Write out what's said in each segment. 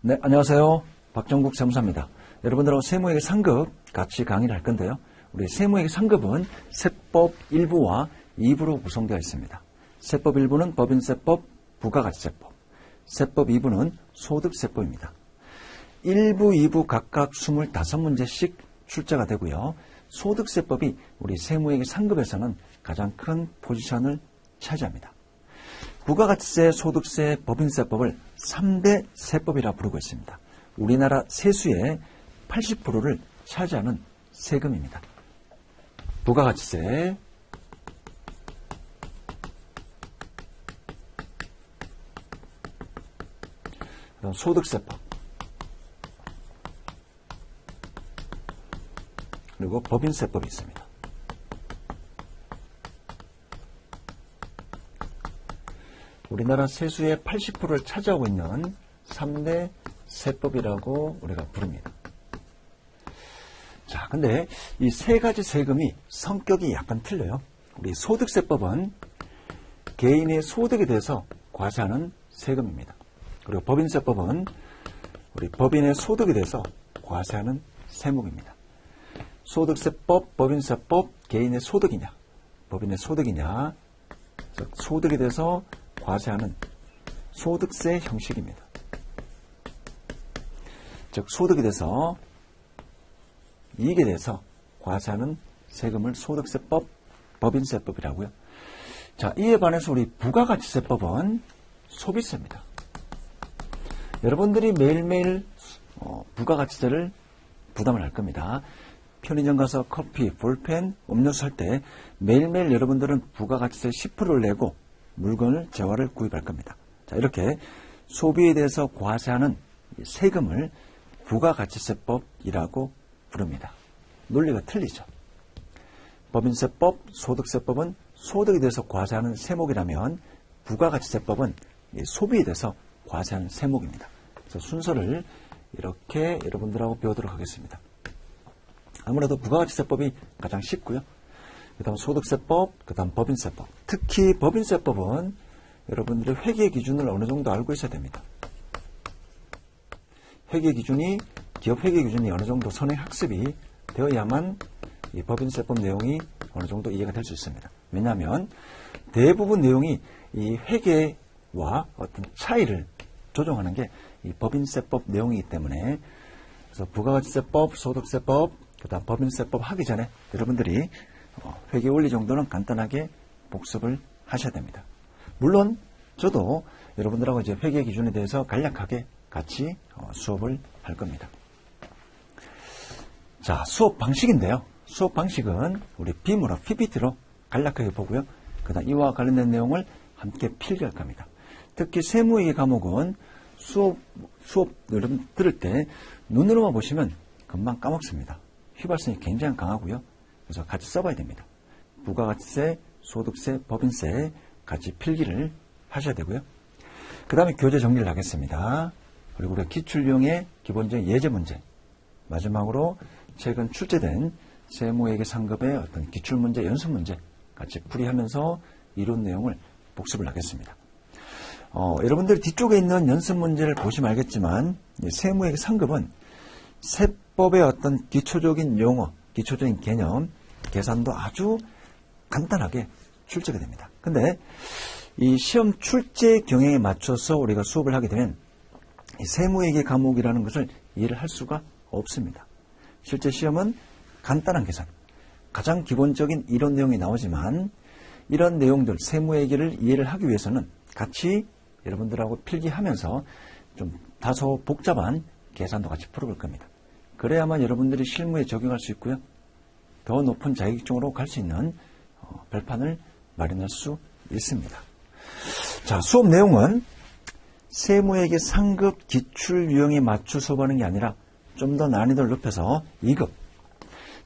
네, 안녕하세요. 박정국 세무사입니다. 여러분들하고 세무회계 상급 같이 강의를 할 건데요. 우리 세무회계 상급은 세법 1부와 2부로 구성되어 있습니다. 세법 1부는 법인세법, 부가가치세법, 세법 2부는 소득세법입니다. 1부, 2부 각각 25문제씩 출제가 되고요. 소득세법이 우리 세무회계 상급에서는 가장 큰 포지션을 차지합니다. 부가가치세, 소득세, 법인세법을 3대 세법이라 부르고 있습니다. 우리나라 세수의 80%를 차지하는 세금입니다. 부가가치세, 소득세법, 그리고 법인세법이 있습니다. 우리나라 세수의 80%를 차지하고 있는 3대 세법이라고 우리가 부릅니다. 자, 근데 이 세 가지 세금이 성격이 약간 틀려요. 우리 소득세법은 개인의 소득에 대해서 과세하는 세금입니다. 그리고 법인세법은 우리 법인의 소득에 대해서 과세하는 세목입니다. 소득세법, 법인세법, 개인의 소득이냐, 법인의 소득이냐, 즉 소득에 대해서 과세하는 소득세 형식입니다. 즉 소득에 대해서, 이익에 대해서 과세하는 세금을 소득세법, 법인세법이라고요. 자, 이에 반해서 우리 부가가치세법은 소비세입니다. 여러분들이 매일매일 부가가치세를 부담을 할 겁니다. 편의점 가서 커피, 볼펜, 음료수 살 때 매일매일 여러분들은 부가가치세 10%를 내고 물건을, 재화를 구입할 겁니다. 자, 이렇게 소비에 대해서 과세하는 세금을 부가가치세법이라고 부릅니다. 논리가 틀리죠. 법인세법, 소득세법은 소득에 대해서 과세하는 세목이라면 부가가치세법은 소비에 대해서 과세하는 세목입니다. 그래서 순서를 이렇게 여러분들하고 배우도록 하겠습니다. 아무래도 부가가치세법이 가장 쉽고요. 그 다음 소득세법, 그 다음 법인세법. 특히 법인세법은 여러분들의 회계 기준을 어느 정도 알고 있어야 됩니다. 회계 기준이, 기업 회계 기준이 어느 정도 선행학습이 되어야만 이 법인세법 내용이 어느 정도 이해가 될 수 있습니다. 왜냐하면 대부분 내용이 이 회계와 어떤 차이를 조정하는 게 이 법인세법 내용이기 때문에, 그래서 부가가치세법, 소득세법, 그 다음 법인세법 하기 전에 여러분들이 회계 원리 정도는 간단하게 복습을 하셔야 됩니다. 물론 저도 여러분들하고 이제 회계 기준에 대해서 간략하게 같이 수업을 할 겁니다. 자, 수업 방식인데요. 수업 방식은 우리 빔으로, PPT로 간략하게 보고요. 그 다음 이와 관련된 내용을 함께 필기할 겁니다. 특히 세무회계 과목은 수업 여러분 들을 때 눈으로만 보시면 금방 까먹습니다. 휘발성이 굉장히 강하고요. 그래서 같이 써봐야 됩니다. 부가가치세, 소득세, 법인세 같이 필기를 하셔야 되고요. 그 다음에 교재 정리를 하겠습니다. 그리고 우리가 기출용의 기본적인 예제 문제, 마지막으로 최근 출제된 세무회계 상급의 어떤 기출문제, 연습문제 같이 풀이하면서 이론 내용을 복습을 하겠습니다. 여러분들 뒤쪽에 있는 연습 문제를 보시면 알겠지만 세무회계 상급은 세법의 어떤 기초적인 용어, 기초적인 개념, 계산도 아주 간단하게 출제가 됩니다. 근데 이 시험 출제 경향에 맞춰서 우리가 수업을 하게 되면 이 세무회계 과목이라는 것을 이해를 할 수가 없습니다. 실제 시험은 간단한 계산, 가장 기본적인 이론 내용이 나오지만 이런 내용들, 세무회계를 이해를 하기 위해서는 같이 여러분들하고 필기하면서 좀 다소 복잡한 계산도 같이 풀어볼 겁니다. 그래야만 여러분들이 실무에 적용할 수 있고요. 더 높은 자격증으로 갈 수 있는 발판을 마련할 수 있습니다. 자, 수업 내용은 세무회계 상급 기출 유형에 맞춰 수업하는 게 아니라 좀 더 난이도를 높여서 2급,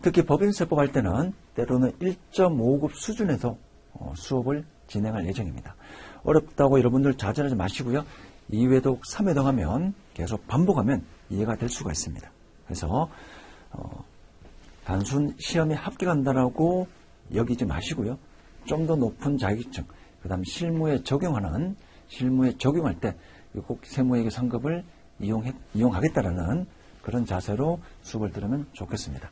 특히 법인세법 할 때는 때로는 1.5급 수준에서 수업을 진행할 예정입니다. 어렵다고 여러분들 좌절하지 마시고요. 2회독, 3회독 하면 계속 반복하면 이해가 될 수가 있습니다. 그래서 단순 시험에 합격한다라고 여기지 마시고요. 좀 더 높은 자격증, 그 다음 실무에 적용할 때 꼭 세무회계 상급을 이용하겠다라는 그런 자세로 수업을 들으면 좋겠습니다.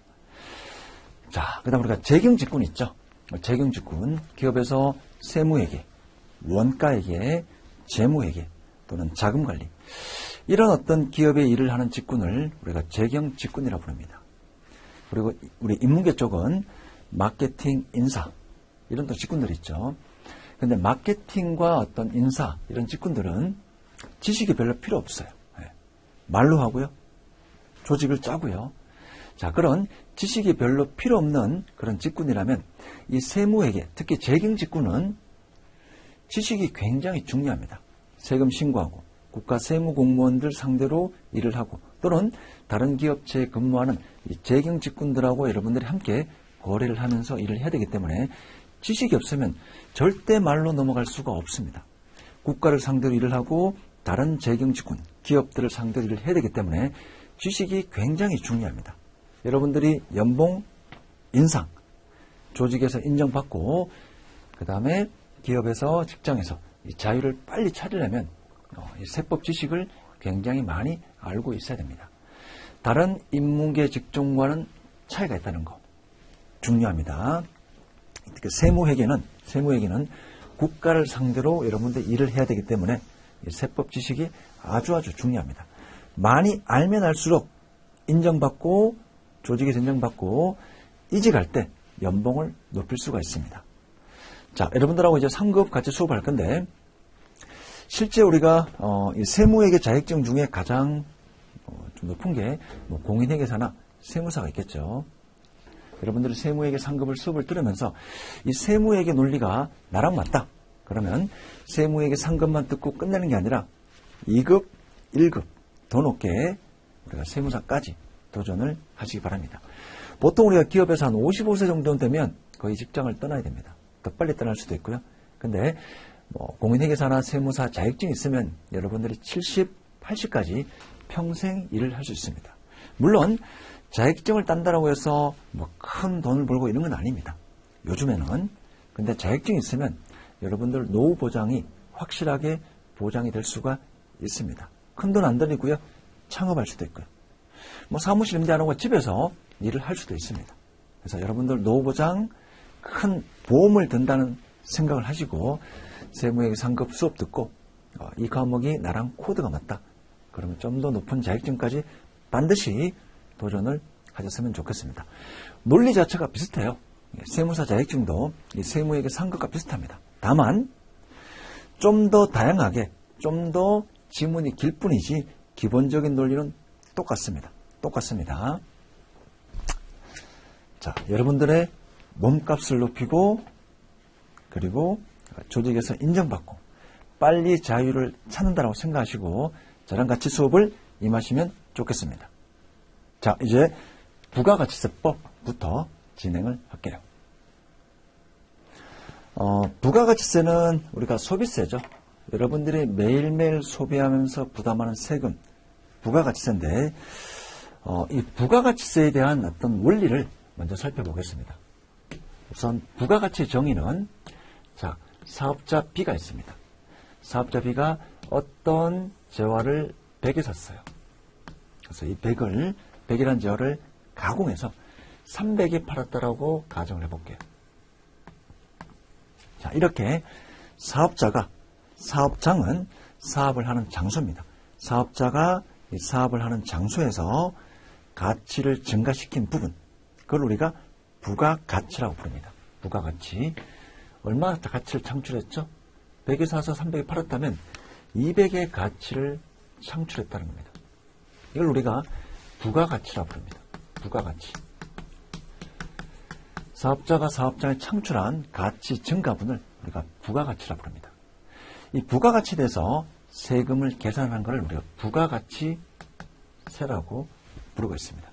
자, 그 다음 우리가 재경직군 있죠. 재경직군, 기업에서 세무회계, 원가회계, 재무회계 또는 자금관리, 이런 어떤 기업의 일을 하는 직군을 우리가 재경직군이라고 부릅니다. 그리고 우리 인문계 쪽은 마케팅, 인사, 이런 또 직군들이 있죠. 근데 마케팅과 어떤 인사, 이런 직군들은 지식이 별로 필요 없어요. 말로 하고요. 조직을 짜고요. 자, 그런 지식이 별로 필요 없는 그런 직군이라면 이 세무회계, 특히 재경직군은 지식이 굉장히 중요합니다. 세금 신고하고 국가 세무공무원들 상대로 일을 하고 또는 다른 기업체에 근무하는 이 재경직군들하고 여러분들이 함께 거래를 하면서 일을 해야 되기 때문에 지식이 없으면 절대 말로 넘어갈 수가 없습니다. 국가를 상대로 일을 하고 다른 재경직군, 기업들을 상대로 일을 해야 되기 때문에 지식이 굉장히 중요합니다. 여러분들이 연봉, 인상, 조직에서 인정받고 그 다음에 기업에서, 직장에서 이 자유를 빨리 찾으려면 이 세법 지식을 굉장히 많이 알고 있어야 됩니다. 다른 인문계 직종과는 차이가 있다는 거 중요합니다. 특히 세무회계는 국가를 상대로 여러분들 일을 해야 되기 때문에 이 세법 지식이 아주 중요합니다. 많이 알면 알수록 인정받고 조직에서 인정받고 이직할 때 연봉을 높일 수가 있습니다. 자, 여러분들하고 이제 상급 같이 수업을 할 건데 실제 우리가 이 세무회계 자격증 중에 가장 좀 높은 게 공인회계사나 세무사가 있겠죠. 여러분들이 세무회계 상급을 수업을 들으면서 이 세무회계 논리가 나랑 맞다. 그러면 세무회계 상급만 듣고 끝내는 게 아니라 2급, 1급 더 높게 우리가 세무사까지 도전을 하시기 바랍니다. 보통 우리가 기업에서 한 55세 정도 되면 거의 직장을 떠나야 됩니다. 더 빨리 떠날 수도 있고요. 근데 공인회계사나 세무사 자격증이 있으면 여러분들이 70, 80까지 평생 일을 할 수 있습니다. 물론 자격증을 딴다라고 해서 큰 돈을 벌고 이런 건 아닙니다. 요즘에는. 근데 자격증이 있으면 여러분들 노후 보장이 확실하게 보장이 될 수가 있습니다. 큰 돈 안 들이고요. 창업할 수도 있고요. 사무실 임대 안 하고 집에서 일을 할 수도 있습니다. 그래서 여러분들 노후 보장, 큰 보험을 든다는 생각을 하시고 세무회계 상급 수업 듣고 이 과목이 나랑 코드가 맞다. 그러면 좀 더 높은 자격증까지 반드시 도전을 하셨으면 좋겠습니다. 논리 자체가 비슷해요. 세무사 자격증도 이 세무회계 상급과 비슷합니다. 다만 좀 더 다양하게, 좀 더 지문이 길 뿐이지 기본적인 논리는 똑같습니다. 자, 여러분들의 몸값을 높이고 그리고 조직에서 인정받고 빨리 자유를 찾는다고 생각하시고 저랑 같이 수업을 임하시면 좋겠습니다. 자, 이제 부가가치세법부터 진행을 할게요. 부가가치세는 우리가 소비세죠. 여러분들이 매일매일 소비하면서 부담하는 세금, 부가가치세인데 이 부가가치세에 대한 어떤 원리를 먼저 살펴보겠습니다. 우선 부가가치 정의는 자, 사업자 B가 있습니다. 사업자 B가 어떤 재화를 100에 샀어요. 그래서 이 100이라는 재화를 가공해서 300에 팔았다라고 가정을 해볼게요. 자, 이렇게 사업장은 사업을 하는 장소입니다. 사업자가 이 사업을 하는 장소에서 가치를 증가시킨 부분, 그걸 우리가 부가가치라고 부릅니다. 부가가치. 얼마 가치를 창출했죠? 100에 사서 300에 팔았다면 200의 가치를 창출했다는 겁니다. 이걸 우리가 부가가치라고 부릅니다. 부가가치. 사업자가 사업장에 창출한 가치 증가분을 우리가 부가가치라고 부릅니다. 이 부가가치에 대해서 세금을 계산한 것을 우리가 부가가치세라고 부르고 있습니다.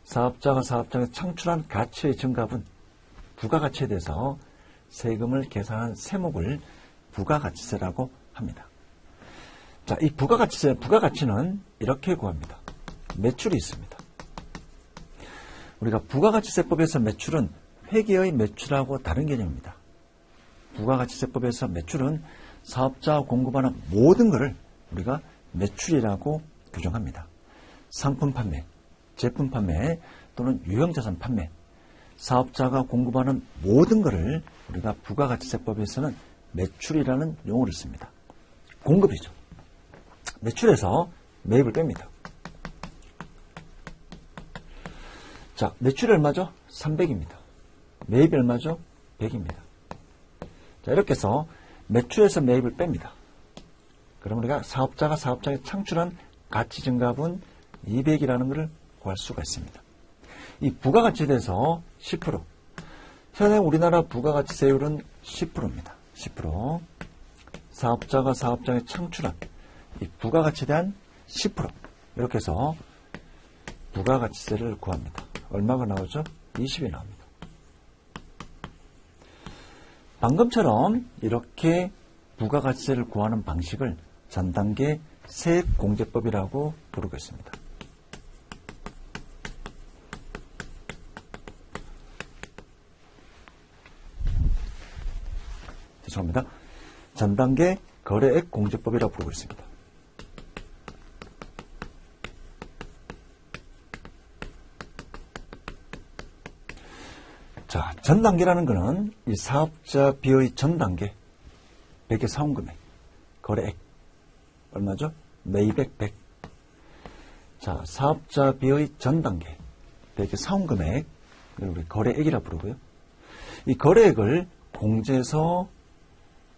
사업자가 사업장에 창출한 가치의 증가분, 부가가치에 대해서 세금을 계산한 세목을 부가가치세라고 합니다. 자, 이 부가가치는 이렇게 구합니다. 매출이 있습니다. 우리가 부가가치세법에서 매출은 회계의 매출하고 다른 개념입니다. 부가가치세법에서 매출은 사업자가 공급하는 모든 것을 우리가 매출이라고 규정합니다. 상품 판매, 제품 판매 또는 유형자산 판매, 사업자가 공급하는 모든 것을 우리가 부가가치세법에서는 매출이라는 용어를 씁니다. 공급이죠. 매출에서 매입을 뺍니다. 자, 매출이 얼마죠? 300입니다. 매입이 얼마죠? 100입니다. 자, 이렇게 해서 매출에서 매입을 뺍니다. 그럼 우리가 사업자가 창출한 가치 증가분 200이라는 것을 구할 수가 있습니다. 이 부가가치에 대해서 10%. 현행 우리나라 부가가치세율은 10%입니다. 10%. 사업자가 창출한 이 부가가치에 대한 10%. 이렇게 해서 부가가치세를 구합니다. 얼마가 나오죠? 20이 나옵니다. 방금처럼 이렇게 부가가치세를 구하는 방식을 전단계 세액공제법이라고 부르고 있습니다. 죄송합니다. 전단계 거래액 공제법이라고 부르고 있습니다. 자, 전단계라는 것은 이 사업자 비의 전단계, 100의 사원금액, 거래액, 얼마죠? 매입액 100. 자, 사업자 비의 전단계, 100의 사원금액, 우리 거래액이라고 부르고요. 이 거래액을 공제해서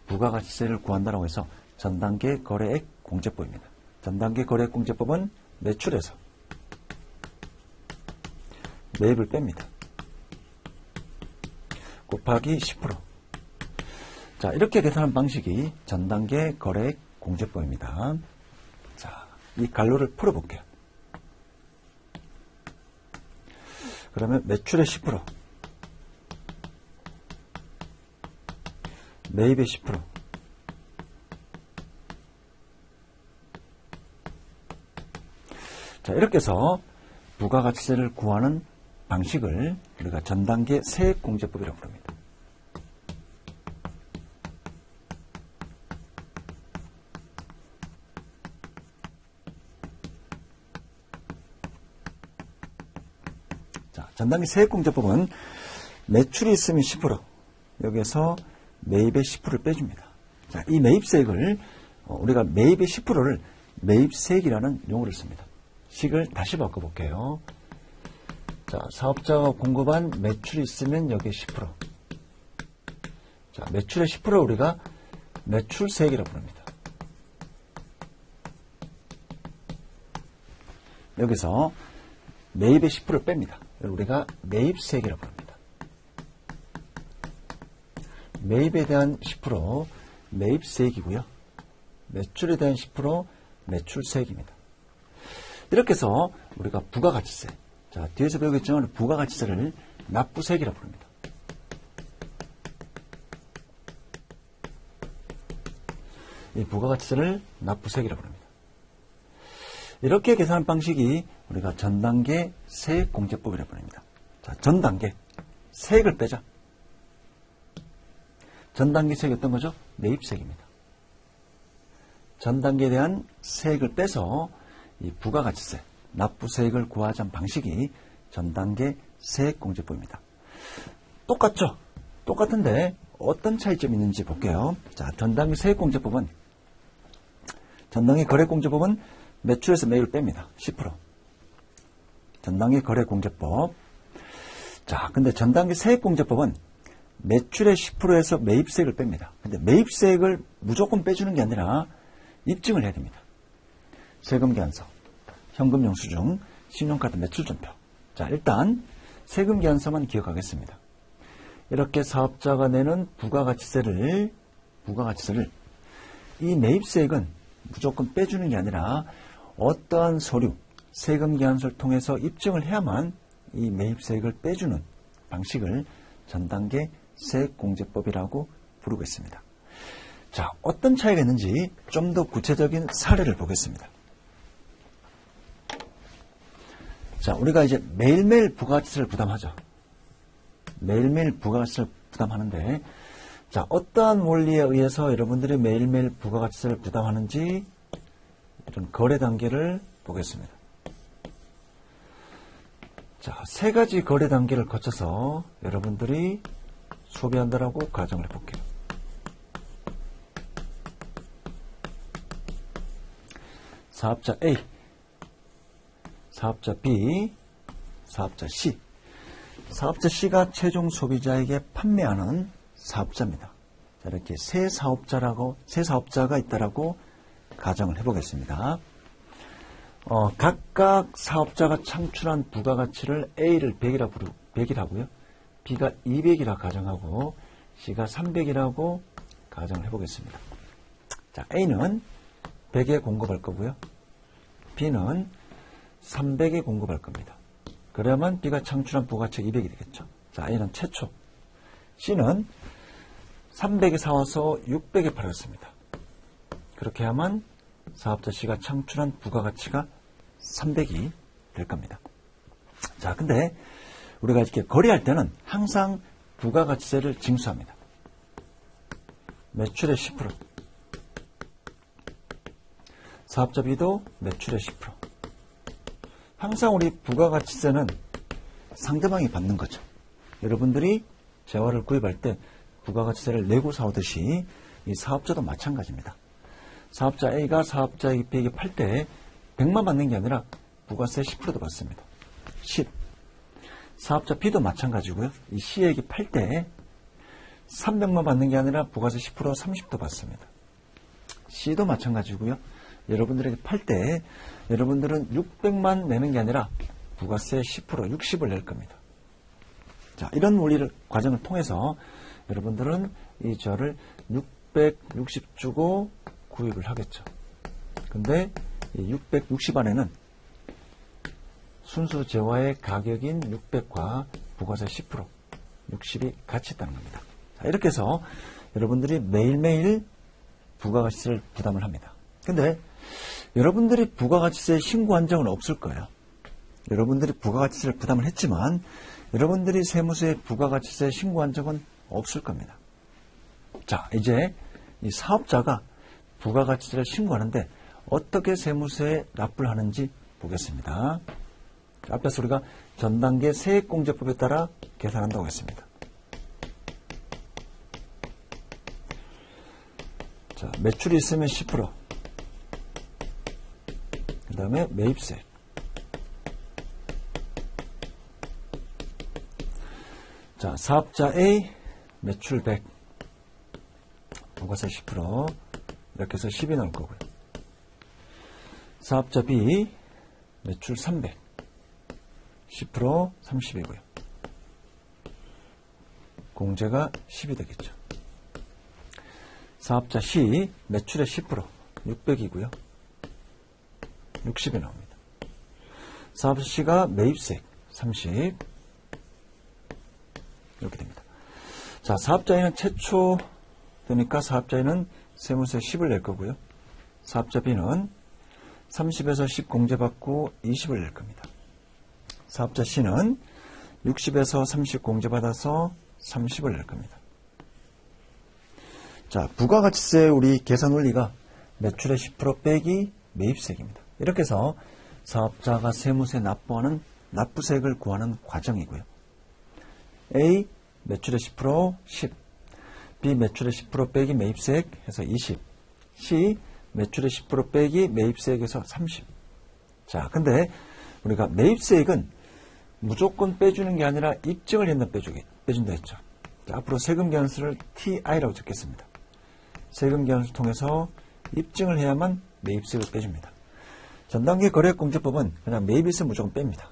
부가가치세를 구한다고 해서 전단계 거래액 공제법입니다. 전단계 거래액 공제법은 매출에서 매입을 뺍니다. 곱하기 10%. 자, 이렇게 계산하는 방식이 전단계 거래액 공제법입니다. 자, 이 갈로를 풀어볼게요. 그러면 매출의 10%, 매입의 10%, 자, 이렇게 해서 부가가치세를 구하는 방식을 우리가 전단계 세액공제법이라고 부릅니다. 자, 전단계 세액공제법은 매출이 있으면 10%, 여기에서 매입의 10%를 빼줍니다. 자, 이 매입세액을 우리가 매입의 10%를 매입세액이라는 용어를 씁니다. 식을 다시 바꿔볼게요. 자, 사업자가 공급한 매출이 있으면 여기에 10%. 자, 매출의 10%를 우리가 매출세액이라고 부릅니다. 여기서 매입의 10%를 뺍니다. 우리가 매입세액이라고 부릅니다. 매입에 대한 10% 매입세액이고요. 매출에 대한 10% 매출세액입니다. 이렇게 해서 우리가 부가가치세, 자, 뒤에서 배우겠지만 부가가치세를 납부세액이라고 부릅니다. 이 부가가치세를 납부세액이라고 부릅니다. 이렇게 계산하는 방식이 우리가 전단계 세액공제법이라고 부릅니다. 자, 전단계 세액을 빼자. 전단계 세액이 어떤 거죠? 매입세액입니다. 전단계에 대한 세액을 빼서 이 부가가치세, 납부세액을 구하자는 방식이 전단계 세액공제법입니다. 똑같죠? 똑같은데 어떤 차이점이 있는지 볼게요. 자, 전단계 세액공제법은, 전단계 거래공제법은 매출에서 매입을 뺍니다. 10%. 전단계 거래공제법. 자, 근데 전단계 세액공제법은 매출의 10%에서 매입세액을 뺍니다. 근데 매입세액을 무조건 빼주는 게 아니라 입증을 해야 됩니다. 세금계산서, 현금영수증, 신용카드 매출전표. 자, 일단 세금계산서만 기억하겠습니다. 이렇게 사업자가 내는 부가가치세를 이 매입세액은 무조건 빼주는 게 아니라 어떠한 서류, 세금계산서를 통해서 입증을 해야만 이 매입세액을 빼주는 방식을 전단계 세액공제법이라고 부르고 있습니다. 자, 어떤 차이가 있는지 좀 더 구체적인 사례를 보겠습니다. 자, 우리가 이제 매일매일 부가가치세를 부담하죠. 매일매일 부가가치세를 부담하는데, 자, 어떠한 원리에 의해서 여러분들이 매일매일 부가가치세를 부담하는지 이런 거래 단계를 보겠습니다. 자, 세 가지 거래 단계를 거쳐서 여러분들이 소비한다라고 가정을 해볼게요. 사업자 A, 사업자 B, 사업자 C. 사업자 C가 최종 소비자에게 판매하는 사업자입니다. 자, 이렇게 세 사업자가 있다라고 가정을 해보겠습니다. 각각 사업자가 창출한 부가가치를 A를 100이라고요. B가 200이라 가정하고 C가 300이라고 가정을 해보겠습니다. 자, A는 100에 공급할 거고요. B는 300에 공급할 겁니다. 그러면 B가 창출한 부가가치가 200이 되겠죠. 자, A는 최초. C는 300에 사와서 600에 팔았습니다. 그렇게 하면 사업자 C가 창출한 부가가치가 300이 될 겁니다. 자, 근데 우리가 이렇게 거래할 때는 항상 부가가치세를 징수합니다. 매출의 10%. 사업자 B도 매출의 10%. 항상 우리 부가가치세는 상대방이 받는 거죠. 여러분들이 재화를 구입할 때 부가가치세를 내고 사오듯이 이 사업자도 마찬가지입니다. 사업자 A가 사업자 B에게 팔 때 100만 받는 게 아니라 부가세 10%도 받습니다. 10. 사업자 B도 마찬가지고요. 이 C에게 팔 때 300만 받는 게 아니라 부가세 10% 30도 받습니다. C도 마찬가지고요. 여러분들에게 팔 때 여러분들은 600만 내는 게 아니라 부가세 10% 60을 낼 겁니다. 자, 이런 과정을 통해서 여러분들은 이 저를 660 주고 구입을 하겠죠. 근데 이 660 안에는 순수 재화의 가격인 600과 부가세 10%, 60이 같이 있다는 겁니다. 자, 이렇게 해서 여러분들이 매일매일 부가가치세를 부담을 합니다. 근데 여러분들이 부가가치세 신고한 적은 없을 거예요. 여러분들이 부가가치세를 부담을 했지만 여러분들이 세무서에 부가가치세 신고한 적은 없을 겁니다. 자, 이제 이 사업자가 부가가치세를 신고하는데 어떻게 세무서에 납부를 하는지 보겠습니다. 앞에서 우리가 전단계 세액공제법에 따라 계산한다고 했습니다. 자, 매출이 있으면 10%. 그 다음에 매입세. 자, 사업자 A 매출 100. 부가세 10%. 이렇게 해서 10이 나올 거고요. 사업자 B 매출 300. 10% 30이고요. 공제가 10이 되겠죠. 사업자 C 매출의 10% 600이고요. 60이 나옵니다. 사업자 C가 매입세 30 이렇게 됩니다. 자, 사업자 A는 최초 되니까 사업자 A는 세무세 10을 낼 거고요. 사업자 B는 30에서 10 공제받고 20을 낼 겁니다. 사업자 C는 60에서 30 공제받아서 30을 낼 겁니다. 자, 부가가치세 우리 계산 원리가 매출의 10% 빼기 매입세입니다. 이렇게 해서 사업자가 세무세 납부하는 납부세액을 구하는 과정이고요. A 매출의 10% 10, B 매출의 10% 빼기 매입세액 해서 20, C 매출의 10% 빼기 매입세액에서 30. 자, 근데 우리가 매입세액은 무조건 빼주는 게 아니라 입증을 했나 빼준다 했죠. 자, 앞으로 세금 계산서를 TI라고 적겠습니다. 세금 계산서를 통해서 입증을 해야만 매입세액을 빼줍니다. 전단계 거래액공제법은 그냥 매입세 무조건 뺍니다.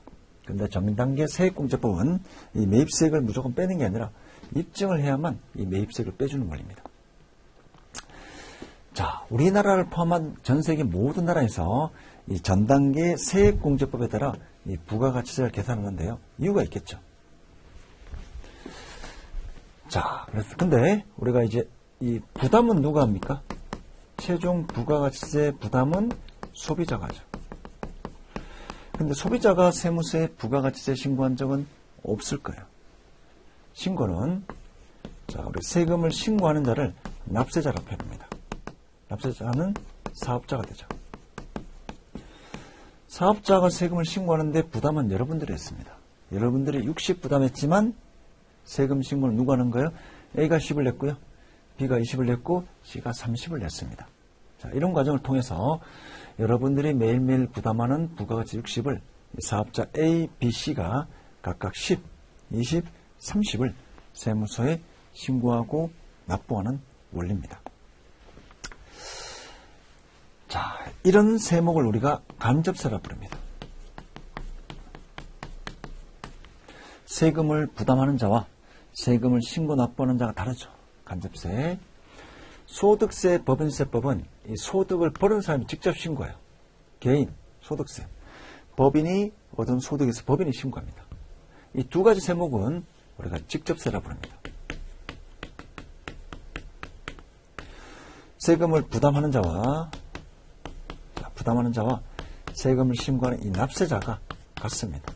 근데 전단계 세액공제법은 이 매입세액을 무조건 빼는 게 아니라 입증을 해야만 이 매입세액을 빼주는 원리입니다. 자, 우리나라를 포함한 전 세계 모든 나라에서 이 전단계 세액공제법에 따라 이 부가가치세를 계산하는데요. 이유가 있겠죠. 자, 그래서 근데 우리가 이제 이 부담은 누가 합니까? 최종 부가가치세 부담은 소비자가 하죠. 근데 소비자가 세무서에 부가가치세 신고한 적은 없을 거예요. 신고는 자, 우리 세금을 신고하는 자를 납세자라고 표현합니다. 납세자는 사업자가 되죠. 사업자가 세금을 신고하는데 부담은 여러분들이 했습니다. 여러분들이 60 부담했지만 세금 신고를 누가 하는 거예요? A가 10을 냈고요. B가 20을 냈고 C가 30을 냈습니다. 자, 이런 과정을 통해서 여러분들이 매일매일 부담하는 부가가치 60을 사업자 A, B, C가 각각 10, 20, 30을 세무서에 신고하고 납부하는 원리입니다. 자, 이런 세목을 우리가 간접세라 부릅니다. 세금을 부담하는 자와 세금을 신고 납부하는 자가 다르죠. 간접세. 소득세, 법인세법은 이 소득을 벌은 사람이 직접 신고해요. 개인, 소득세. 법인이 얻은 소득에서 법인이 신고합니다. 이 두 가지 세목은 우리가 직접세라 부릅니다. 세금을 부담하는 자와 세금을 신고하는 이 납세자가 같습니다.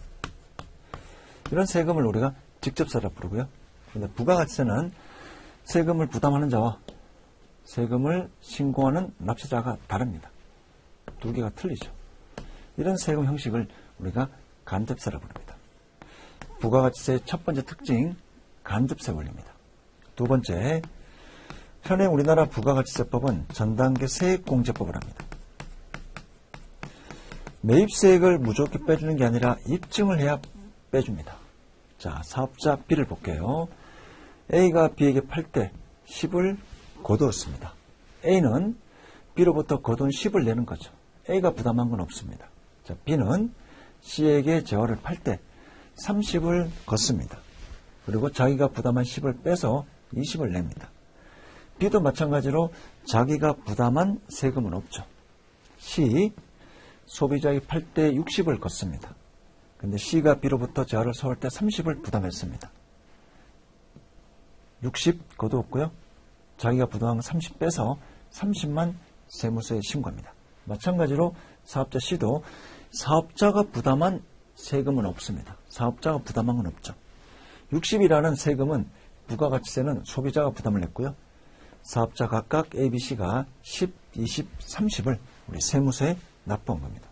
이런 세금을 우리가 직접세라 부르고요. 그런데 부가가치세는 세금을 부담하는 자와 세금을 신고하는 납세자가 다릅니다. 두 개가 틀리죠. 이런 세금 형식을 우리가 간접세라 부릅니다. 부가가치세의 첫 번째 특징, 간접세 원리입니다. 두 번째, 현행 우리나라 부가가치세법은 전단계 세액공제법을 합니다. 매입세액을 무조건 빼주는 게 아니라 입증을 해야 빼줍니다. 자, 사업자 B를 볼게요. A가 B에게 팔 때 10을 거두었습니다. A는 B로부터 거둔 10을 내는 거죠. A가 부담한 건 없습니다. 자, B는 C에게 제화를 팔 때 30을 걷습니다. 그리고 자기가 부담한 10을 빼서 20을 냅니다. B도 마찬가지로 자기가 부담한 세금은 없죠. C, 소비자에게 팔 때 60을 걷습니다. 근데 C가 B로부터 제화를 서울 때 30을 부담했습니다. 60 거두었고요. 자기가 부담한 30 빼서 30만 세무서에 신고합니다. 마찬가지로 사업자 C도 사업자가 부담한 세금은 없습니다. 사업자가 부담한 건 없죠. 60이라는 세금은 부가가치세는 소비자가 부담을 냈고요. 사업자 각각 A, B, C가 10, 20, 30을 우리 세무서에 납부한 겁니다.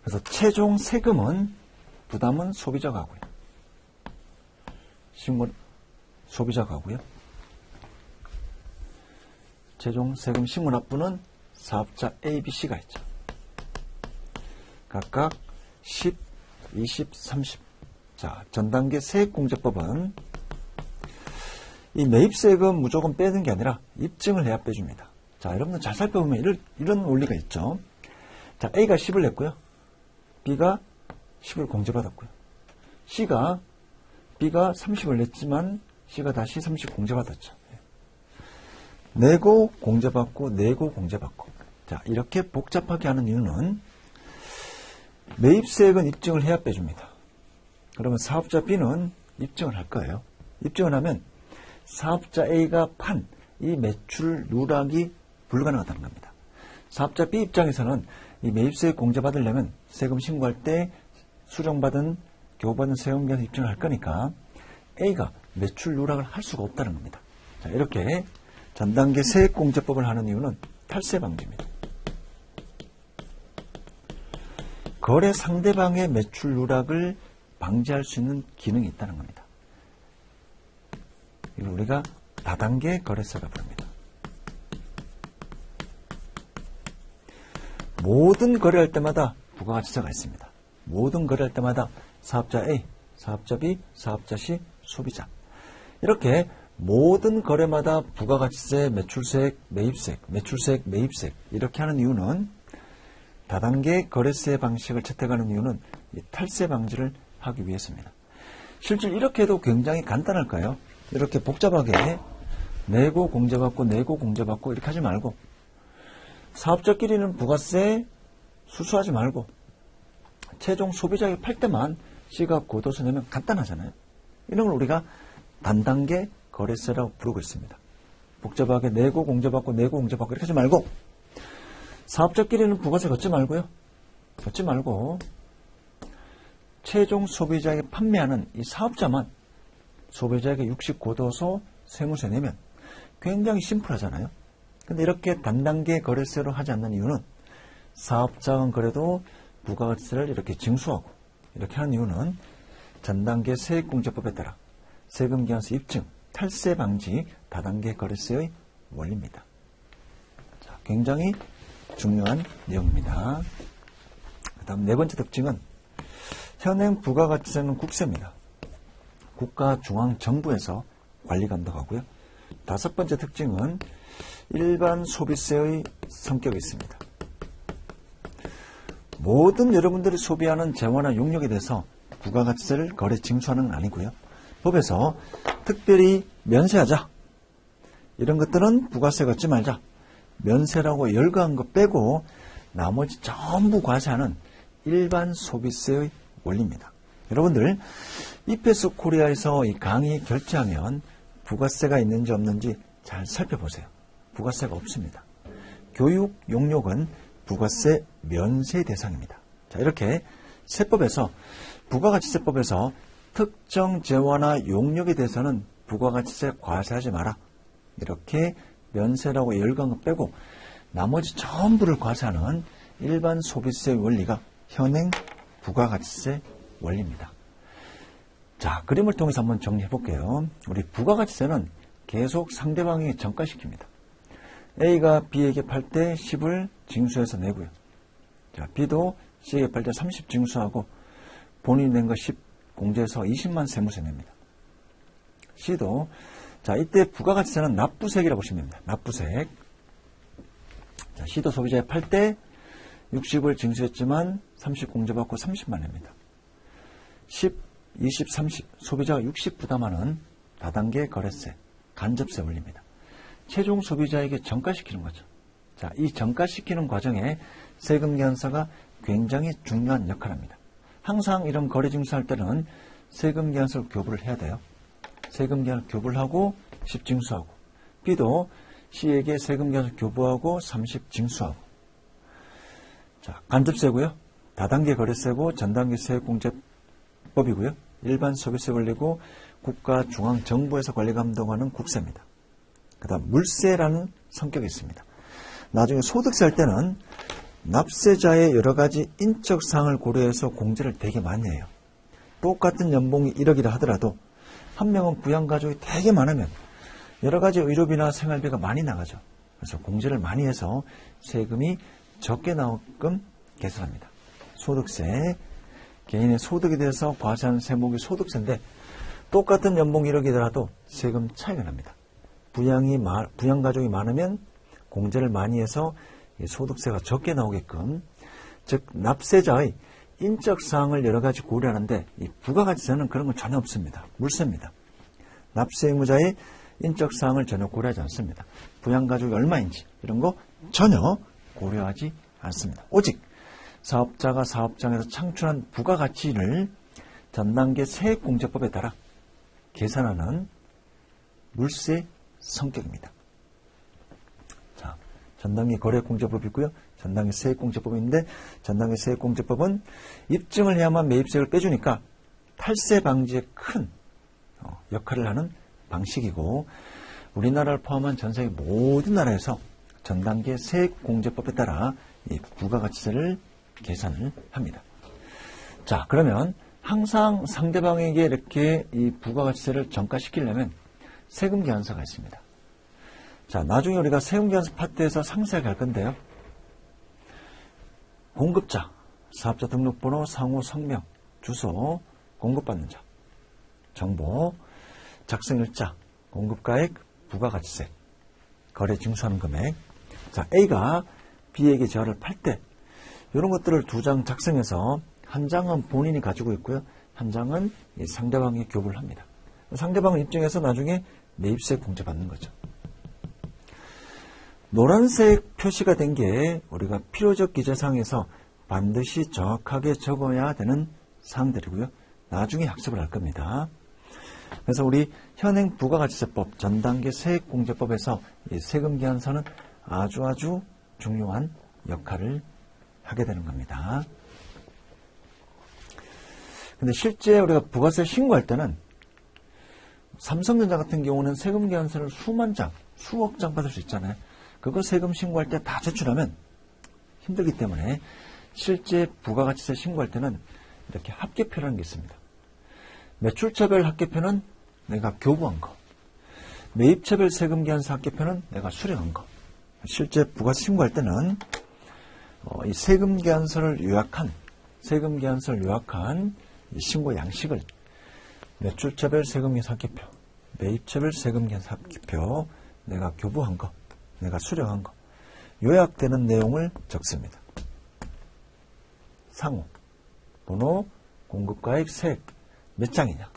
그래서 최종 세금은 부담은 소비자가 하고요. 신고는 소비자가 하고요. 최종 세금 신고 납부는 사업자 A, B, C가 있죠. 각각 10, 20, 30. 자, 전단계 세액공제법은 이 매입세금 무조건 빼는 게 아니라 입증을 해야 빼줍니다. 자, 여러분들 잘 살펴보면 이런 원리가 있죠. 자, A가 10을 냈고요. B가 10을 공제받았고요. C가 B가 30을 냈지만 C가 다시 30 공제받았죠. 내고 공제받고 내고 공제받고. 자, 이렇게 복잡하게 하는 이유는 매입세액은 입증을 해야 빼줍니다. 그러면 사업자 B는 입증을 할 거예요. 입증을 하면 사업자 A가 판 이 매출 누락이 불가능하다는 겁니다. 사업자 B 입장에서는 이 매입세액 공제받으려면 세금 신고할 때 수정받은 교부받은 세금계에서 입증을 할 거니까 A가 매출 누락을 할 수가 없다는 겁니다. 자, 이렇게 전단계 세액공제법을 하는 이유는 탈세 방지입니다. 거래 상대방의 매출 누락을 방지할 수 있는 기능이 있다는 겁니다. 이걸 우리가 다단계 거래세라 부릅니다. 모든 거래할 때마다 부가가치세가 있습니다. 모든 거래할 때마다 사업자 A, 사업자 B, 사업자 C, 소비자. 이렇게 모든 거래마다 부가가치세, 매출세액, 매입세액, 매출세액, 매입세액 이렇게 하는 이유는 다단계 거래세 방식을 채택하는 이유는 이 탈세 방지를 하기 위해서입니다. 실제 이렇게 해도 굉장히 간단할까요? 이렇게 복잡하게 내고 공제받고 내고 공제받고 이렇게 하지 말고 사업자끼리는 부가세 수수하지 말고 최종 소비자에게 팔 때만 C가 거둬서 내면 간단하잖아요. 이런 걸 우리가 단단계 거래세라고 부르고 있습니다. 복잡하게 내고 공제받고 내고 공제받고 이렇게 하지 말고 사업자끼리는 부가세 걷지 말고요. 그렇지 말고 최종 소비자에게 판매하는 이 사업자만 소비자에게 69도소 세무세 내면 굉장히 심플하잖아요. 근데 이렇게 단단계 거래세로 하지 않는 이유는 사업자는 그래도 부가가치세를 이렇게 징수하고 이렇게 하는 이유는 전단계 세액공제법에 따라 세금기한서 입증, 탈세 방지, 다단계 거래세의 원리입니다. 자, 굉장히 중요한 내용입니다. 그 다음 네 번째 특징은 현행 부가가치세는 국세입니다. 국가중앙정부에서 관리 감독하고요. 다섯 번째 특징은 일반 소비세의 성격이 있습니다. 모든 여러분들이 소비하는 재화나 용역에 대해서 부가가치세를 거래 징수하는 건 아니고요. 법에서 특별히 면세하자. 이런 것들은 부가세 걷지 말자. 면세라고 열거한 거 빼고 나머지 전부 과세하는 일반 소비세의 원리입니다. 여러분들 이페스 코리아에서 이 강의 결제하면 부가세가 있는지 없는지 잘 살펴보세요. 부가세가 없습니다. 교육, 용역은 부가세 면세 대상입니다. 자, 이렇게 세법에서 부가가치세법에서 특정 재화나 용역에 대해서는 부가가치세 과세하지 마라. 이렇게 면세라고 열거한 것 빼고 나머지 전부를 과세하는 일반 소비세 원리가 현행 부가가치세 원리입니다. 자, 그림을 통해서 한번 정리해 볼게요. 우리 부가가치세는 계속 상대방에게 전가시킵니다. A가 B에게 팔 때 10을 징수해서 내고요. 자, B도 C에게 팔 때 30 징수하고 본인이 낸 거 10 공제해서 20만 세무세 냅니다. C도 자, 이때 부가가치세는 납부세액이라고 보시면 됩니다. 납부세액. 자, C도 소비자에 팔 때 60을 징수했지만 30 공제받고 30만 냅니다. 10, 20, 30 소비자가 60 부담하는 다단계 거래세, 간접세 원리입니다. 최종 소비자에게 전가시키는 거죠. 자, 이 전가시키는 과정에 세금계산서가 굉장히 중요한 역할을 합니다. 항상 이런 거래 징수할 때는 세금계산서를 교부를 해야 돼요. 세금계산을 교부를 하고 10 징수하고 B도 C에게 세금계산서 교부하고 30 징수하고 자, 간접세고요. 다단계 거래세고 전단계 세액공제법이고요. 일반 소비세 원리고 국가중앙정부에서 관리 감독하는 국세입니다. 그 다음 물세라는 성격이 있습니다. 나중에 소득세 할 때는 납세자의 여러 가지 인적 사항을 고려해서 공제를 되게 많이 해요. 똑같은 연봉이 1억이라 하더라도 한 명은 부양가족이 되게 많으면 여러 가지 의료비나 생활비가 많이 나가죠. 그래서 공제를 많이 해서 세금이 적게 나오게끔 계산합니다. 소득세, 개인의 소득에 대해서 과세하는 세목이 소득세인데 똑같은 연봉 1억이더라도 세금 차이가 납니다. 부양가족이 많으면 공제를 많이 해서 소득세가 적게 나오게끔, 즉 납세자의 인적 사항을 여러 가지 고려하는데 이 부가가치세는 그런 건 전혀 없습니다. 물세입니다. 납세 의무자의 인적 사항을 전혀 고려하지 않습니다. 부양가족이 얼마인지 이런 거 전혀 고려하지 않습니다. 오직 사업자가 사업장에서 창출한 부가가치를 전단계 세액공제법에 따라 계산하는 물세 성격입니다. 자, 전단계 거래공제법이 있고요. 전단계 세액공제법인데 전단계 세액공제법은 입증을 해야만 매입세액을 빼주니까 탈세 방지에 큰 역할을 하는 방식이고 우리나라를 포함한 전 세계 모든 나라에서 전단계 세액공제법에 따라 이 부가가치세를 계산을 합니다. 자, 그러면 항상 상대방에게 이렇게 이 부가가치세를 전가시키려면 세금계산서가 있습니다. 자, 나중에 우리가 세금계산서 파트에서 상세하게 할 건데요. 공급자, 사업자 등록번호, 상호, 성명, 주소, 공급받는 자, 정보, 작성일자, 공급가액, 부가가치세, 거래 징수하는 금액. 자, A가 B에게 재화를 팔 때 이런 것들을 두 장 작성해서 한 장은 본인이 가지고 있고요. 한 장은 상대방이 교부를 합니다. 상대방을 입증해서 나중에 매입세 공제받는 거죠. 노란색 표시가 된 게 우리가 필요적 기재사항에서 반드시 정확하게 적어야 되는 사항들이고요. 나중에 학습을 할 겁니다. 그래서 우리 현행 부가가치세법 전단계 세액공제법에서 이 세금계산서는 아주 중요한 역할을 하게 되는 겁니다. 근데 실제 우리가 부가세 신고할 때는 삼성전자 같은 경우는 세금 계산서를 수만 장, 수억 장 받을 수 있잖아요. 그거 세금 신고할 때 다 제출하면 힘들기 때문에 실제 부가가치세 신고할 때는 이렇게 합계표라는 게 있습니다. 매출처별 합계표는 내가 교부한 거, 매입처별 세금 계산서 합계표는 내가 수령한 거. 실제 부가세 신고할 때는 이 세금 계산서를 요약한 이 신고 양식을 매출처별 세금 계산 합계표, 매입처별 세금 계산 합계표, 내가 교부한 거, 내가 수령한 거, 요약되는 내용을 적습니다. 상호, 번호, 공급가액, 세액 몇 장이냐,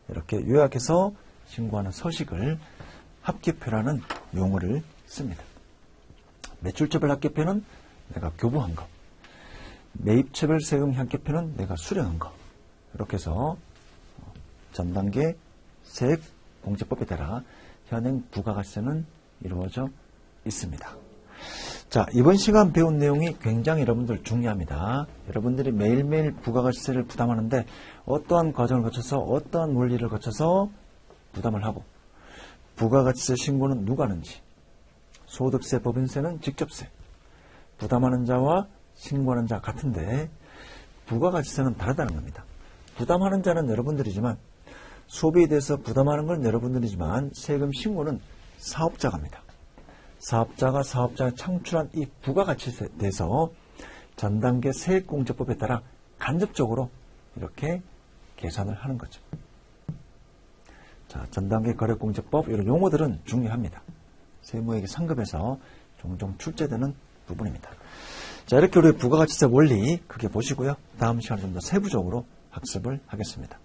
이렇게 요약해서 신고하는 서식을 합계표라는 용어를 씁니다. 매출처별 합계표는 내가 교부한 거, 매입처별 세금 합계표는 내가 수령한 거, 이렇게 해서 전 단계 세액 공제법에 따라 현행 부가가치세는 이루어져 있습니다. 자, 이번 시간 배운 내용이 굉장히 여러분들 중요합니다. 여러분들이 매일매일 부가가치세를 부담하는데 어떠한 과정을 거쳐서 어떠한 원리를 거쳐서 부담을 하고, 부가가치세 신고는 누가 하는지, 소득세, 법인세는 직접세, 부담하는 자와 신고하는 자 같은데 부가가치세는 다르다는 겁니다. 부담하는 자는 여러분들이지만, 소비에 대해서 부담하는 건 여러분들이지만 세금 신고는 사업자가 합니다. 사업자가 창출한 이 부가가치세에 대해서 전단계 세액공제법에 따라 간접적으로 이렇게 계산을 하는 거죠. 자, 전단계 거래공제법, 이런 용어들은 중요합니다. 세무회계 상급에서 종종 출제되는 부분입니다. 자, 이렇게 우리 부가가치세 원리 크게 보시고요. 다음 시간에 좀 더 세부적으로 학습을 하겠습니다.